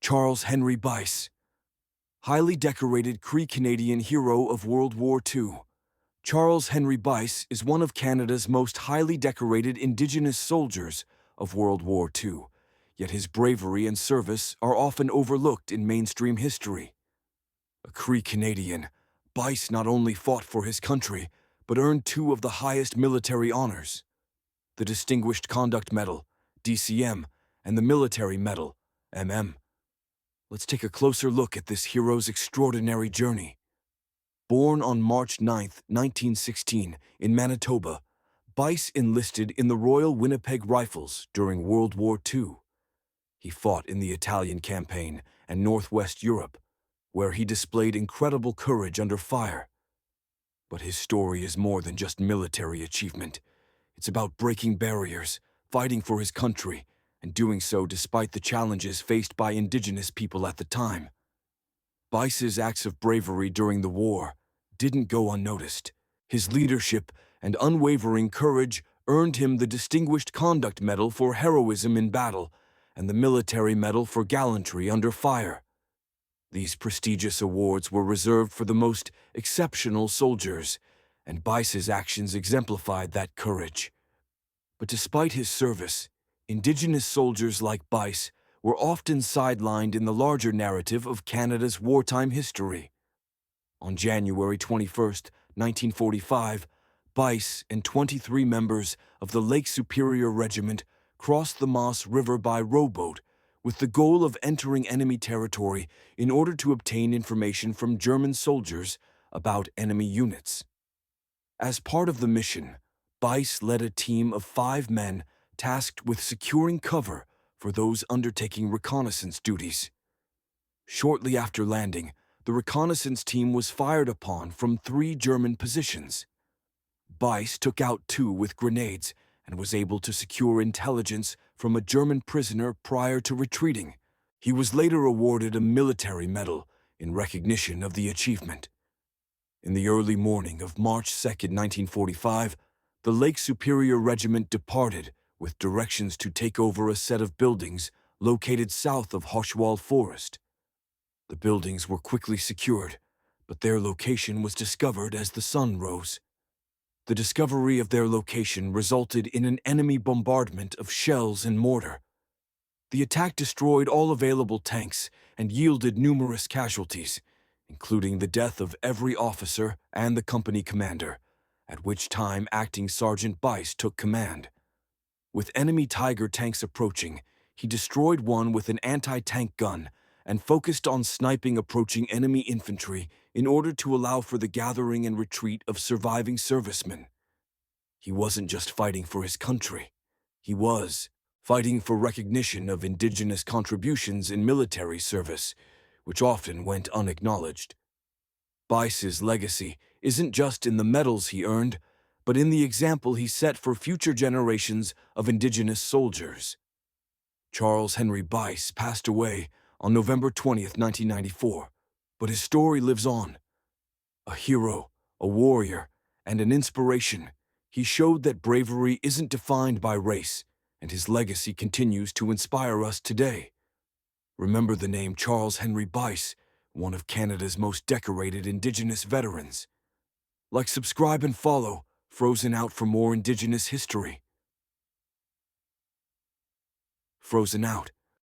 Charles Henry Byce, highly decorated Cree-Canadian hero of World War II. Charles Henry Byce is one of Canada's most highly decorated Indigenous soldiers of World War II, yet his bravery and service are often overlooked in mainstream history. A Cree-Canadian, Byce not only fought for his country, but earned two of the highest military honors: the Distinguished Conduct Medal, DCM, and the Military Medal, MM. Let's take a closer look at this hero's extraordinary journey. Born on March 9, 1916, in Manitoba, Byce enlisted in the Royal Winnipeg Rifles during World War II. He fought in the Italian campaign and Northwest Europe, where he displayed incredible courage under fire. But his story is more than just military achievement. It's about breaking barriers, fighting for his country, and doing so despite the challenges faced by Indigenous people at the time. Byce's acts of bravery during the war didn't go unnoticed. His leadership and unwavering courage earned him the Distinguished Conduct Medal for heroism in battle and the Military Medal for gallantry under fire. These prestigious awards were reserved for the most exceptional soldiers, and Byce's actions exemplified that courage. But despite his service, Indigenous soldiers like Byce were often sidelined in the larger narrative of Canada's wartime history. On January 21, 1945, Byce and 23 members of the Lake Superior Regiment crossed the Moss River by rowboat with the goal of entering enemy territory in order to obtain information from German soldiers about enemy units. As part of the mission, Byce led a team of 5 men tasked with securing cover for those undertaking reconnaissance duties. Shortly after landing, the reconnaissance team was fired upon from 3 German positions. Byce took out 2 with grenades and was able to secure intelligence from a German prisoner prior to retreating. He was later awarded a military medal in recognition of the achievement. In the early morning of March 2, 1945, the Lake Superior Regiment departed with directions to take over a set of buildings located south of Hochwald Forest. The buildings were quickly secured, but their location was discovered as the sun rose. The discovery of their location resulted in an enemy bombardment of shells and mortar. The attack destroyed all available tanks and yielded numerous casualties, including the death of every officer and the company commander, at which time Acting Sergeant Byce took command. With enemy Tiger tanks approaching, he destroyed one with an anti-tank gun and focused on sniping approaching enemy infantry in order to allow for the gathering and retreat of surviving servicemen. He wasn't just fighting for his country. He was fighting for recognition of Indigenous contributions in military service, which often went unacknowledged. Byce's legacy isn't just in the medals he earned, but in the example he set for future generations of Indigenous soldiers. Charles Henry Byce passed away on November 20, 1994, but his story lives on. A hero, a warrior, and an inspiration, he showed that bravery isn't defined by race, and his legacy continues to inspire us today. Remember the name Charles Henry Byce, one of Canada's most decorated Indigenous veterans. Like, subscribe, and follow Frozen Out for more Indigenous history. Frozen Out.